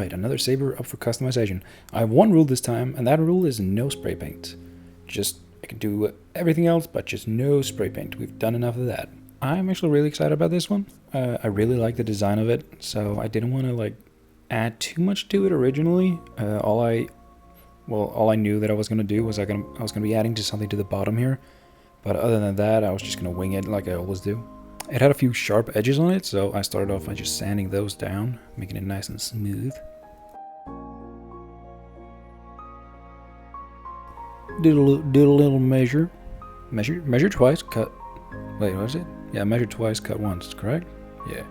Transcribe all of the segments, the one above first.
Alright, another saber up for customization. I have one rule this time, and that rule is no spray paint. Just, I can do everything else, but just no spray paint. We've done enough of that. I'm actually really excited about this one. I really like the design of it, so I didn't want to like add too much to it originally. All I knew that I was gonna do was I was gonna be adding to something to the bottom here, but other than that, I was just gonna wing it like I always do. It had a few sharp edges on it, so I started off by just sanding those down, making it nice and smooth. Did a little measure twice, cut. Wait, what was it? Yeah, measure twice, cut once. Correct? Yeah.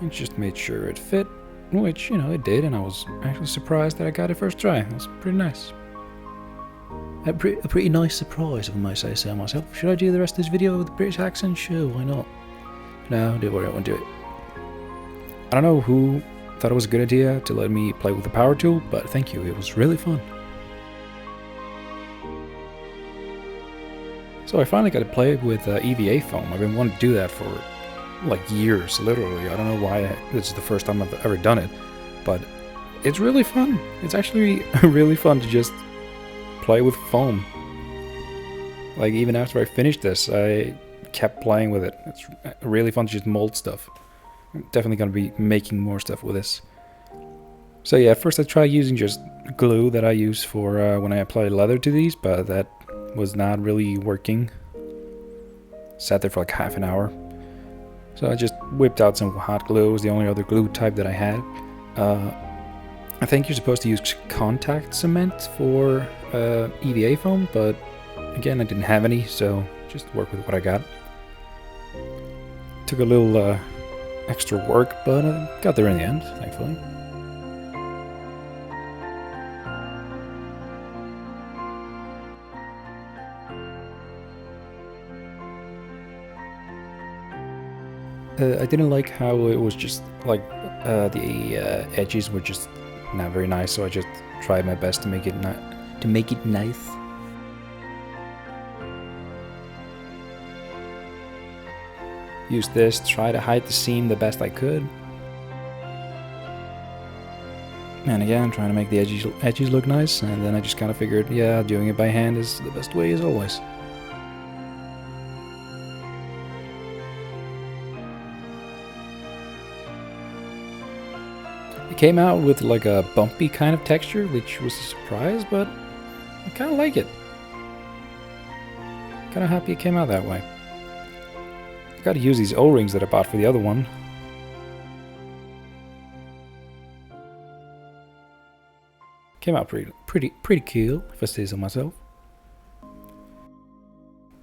And just made sure it fit, which, you know, it did, and I was actually surprised that I got it first try. It was pretty nice. A pretty nice surprise, if I might say so myself. Should I do the rest of this video with the British accent? Sure, why not? No, don't worry, I won't do it. I don't know who thought it was a good idea to let me play with the power tool, but thank you, it was really fun. So I finally got to play with EVA foam. I've been wanting to do that for like years, literally. I don't know why this is the first time I've ever done it, but it's really fun. It's actually really fun to just play with foam. Like, even after I finished this, I kept playing with it. It's really fun to just mold stuff. I'm definitely going to be making more stuff with this. So yeah, at first I tried using just glue that I use for when I apply leather to these, but that was not really working. Sat there for like half an hour. So I just whipped out some hot glue. It was the only other glue type that I had. I think you're supposed to use contact cement for EVA foam, but again, I didn't have any, so just work with what I got. Took a little extra work, but I got there in the end, thankfully. I didn't like how it was just like the edges were just not very nice, so I just tried my best to make it nice. Use this, try to hide the seam the best I could. And again, trying to make the edges look nice, and then I just kind of figured, yeah, doing it by hand is the best way as always. It came out with like a bumpy kind of texture, which was a surprise, but I kind of like it. Kind of happy it came out that way. I gotta use these O-rings that I bought for the other one. Came out pretty cool, if I say so myself.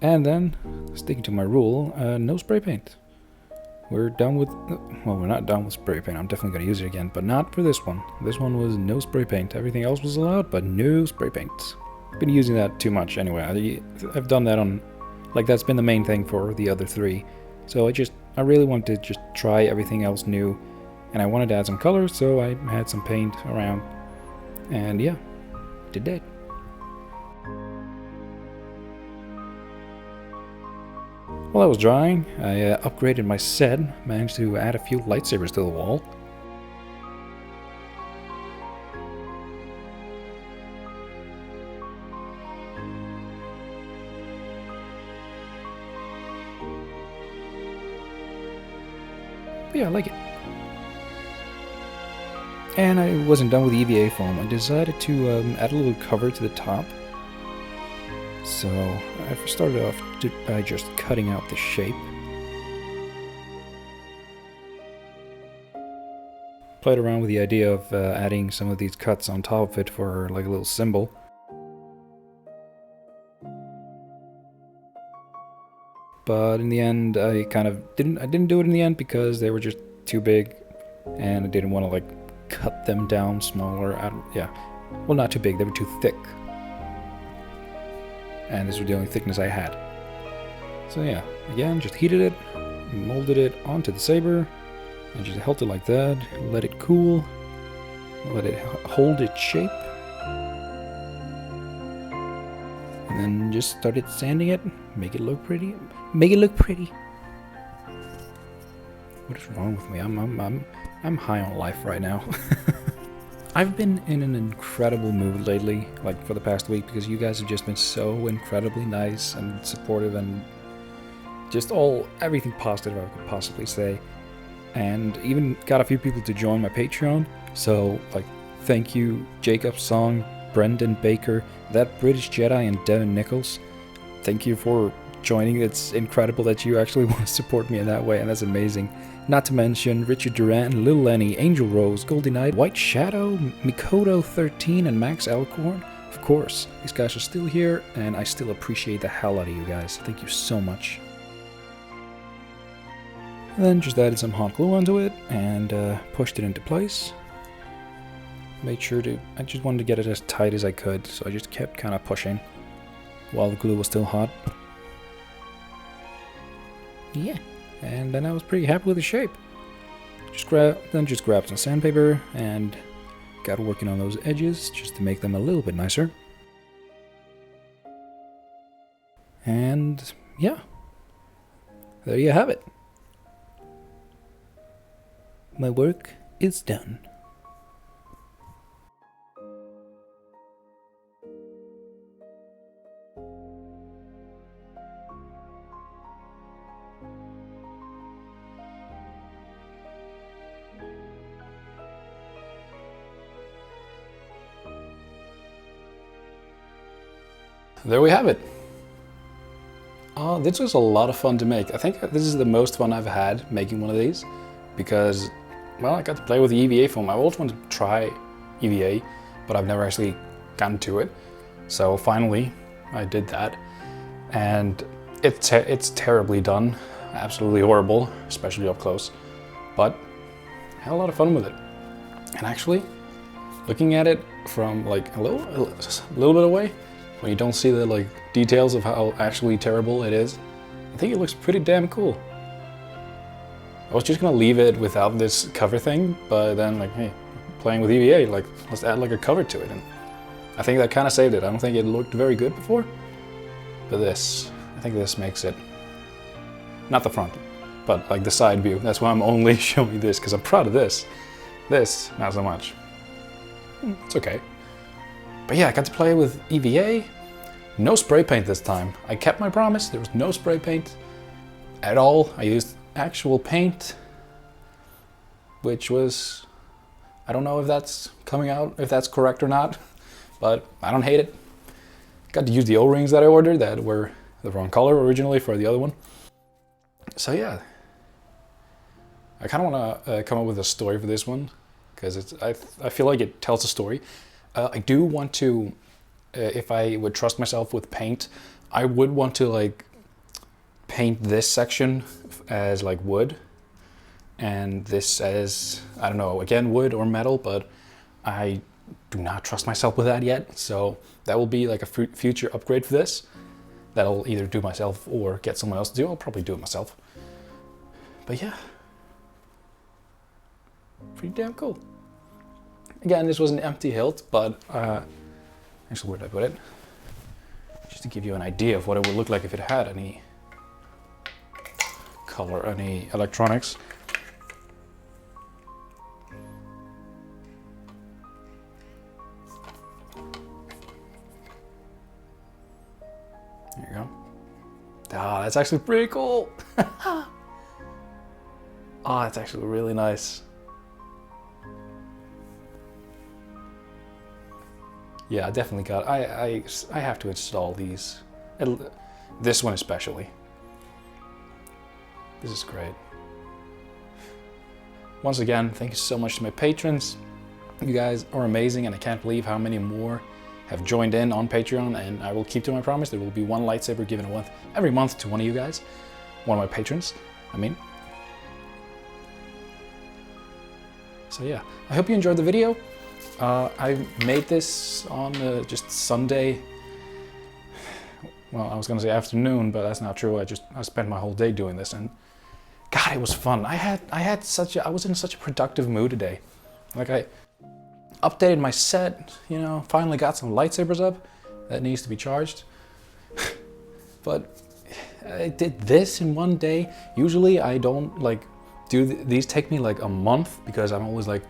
And then, sticking to my rule, no spray paint. We're done with, well, we're not done with spray paint. I'm definitely going to use it again, but not for this one. This one was no spray paint. Everything else was allowed, but no spray paint. Been using that too much anyway. I've done that on, like, that's been the main thing for the other three. So I really wanted to just try everything else new, and I wanted to add some color, so I had some paint around, and yeah, did that. While I was drawing, I upgraded my set, managed to add a few lightsabers to the wall. But yeah, I like it. And I wasn't done with EVA foam. I decided to add a little cover to the top. So I started off by just cutting out the shape. Played around with the idea of adding some of these cuts on top of it for like a little symbol. But in the end, I didn't do it in the end because they were just too big, and I didn't want to like cut them down smaller. Well, not too big, they were too thick. And this was the only thickness I had. So yeah, again, just heated it, molded it onto the saber, and just held it like that, let it cool, let it hold its shape, and then just started sanding it Make it look pretty. Make it look pretty. What is wrong with me? I'm high on life right now. I've been in an incredible mood lately, like for the past week, because you guys have just been so incredibly nice and supportive and just everything positive I could possibly say. And even got a few people to join my Patreon. So, like, thank you, Jacob Song, Brendan Baker, That British Jedi, and Devin Nichols. Thank you for joining. It's incredible that you actually want to support me in that way, and that's amazing. Not to mention Richard Durant, Lil Lenny, Angel Rose, Goldie Knight, White Shadow, Mikoto13, and Max Alcorn. Of course, these guys are still here, and I still appreciate the hell out of you guys. Thank you so much. And then just added some hot glue onto it, and pushed it into place. Made sure I just wanted to get it as tight as I could, so I just kept kind of pushing while the glue was still hot. Yeah. And then I was pretty happy with the shape. Just grabbed some sandpaper and got working on those edges just to make them a little bit nicer. And yeah, there you have it. My work is done. There we have it. This was a lot of fun to make. I think this is the most fun I've had making one of these because, well, I got to play with the EVA foam. I always wanted to try EVA, but I've never actually gotten to it. So finally, I did that, and it's terribly done. Absolutely horrible, especially up close. But I had a lot of fun with it. And actually, looking at it from like a little bit away, when you don't see the like details of how actually terrible it is, I think it looks pretty damn cool. I was just gonna leave it without this cover thing, but then like, hey, playing with EVA, like let's add like a cover to it, and I think that kind of saved it. I don't think it looked very good before, but I think this makes it, not the front, but like the side view. That's why I'm only showing this, because I'm proud of this. This, not so much. It's okay. But yeah, I got to play with EVA. No spray paint this time. I kept my promise. There was no spray paint at all. I used actual paint, which was, I don't know if that's coming out, if that's correct or not, but I don't hate it. Got to use the O-rings that I ordered that were the wrong color originally for the other one. So yeah, I kind of want to come up with a story for this one because I feel like it tells a story. I do want to, if I would trust myself with paint, I would want to like paint this section as like wood and this as, I don't know, again, wood or metal, but I do not trust myself with that yet. So that will be like a future upgrade for this that I'll either do myself or get someone else to do. I'll probably do it myself. But yeah, pretty damn cool. Again, this was an empty hilt, but actually, where did I put it? Just to give you an idea of what it would look like if it had any color, any electronics. There you go. Ah, that's actually pretty cool. Oh, that's actually really nice. Yeah, I definitely got. I have to install these. This one especially. This is great. Once again, thank you so much to my patrons. You guys are amazing, and I can't believe how many more have joined in on Patreon. And I will keep to my promise. There will be one lightsaber given every month to one of you guys, one of my patrons. I mean. So yeah, I hope you enjoyed the video. I made this on just Sunday. Well, I was gonna say afternoon, but that's not true. I spent my whole day doing this, and God, it was fun. I was in such a productive mood today. Like I updated my set, you know, finally got some lightsabers up that needs to be charged. But I did this in one day. Usually I don't like do these take me like a month because I'm always like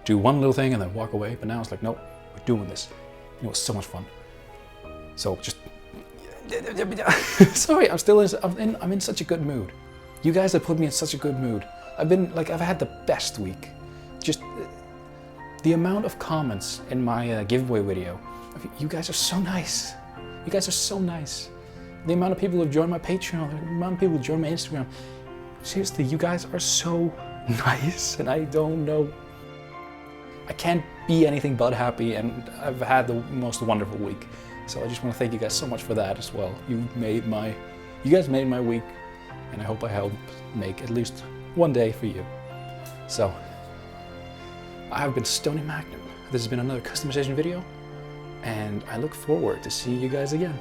do one little thing and then walk away. But now it's like, nope, we're doing this. It was so much fun. So just sorry, I'm in such a good mood. You guys have put me in such a good mood. I've had the best week. Just the amount of comments in my giveaway video. You guys are so nice. You guys are so nice. The amount of people who have joined my Patreon, the amount of people who joined my Instagram. Seriously, you guys are so nice, and I don't know. I can't be anything but happy, and I've had the most wonderful week. So I just want to thank you guys so much for that as well. You guys made my week, and I hope I helped make at least one day for you. So, I have been Stony Magnum. This has been another customization video, and I look forward to seeing you guys again.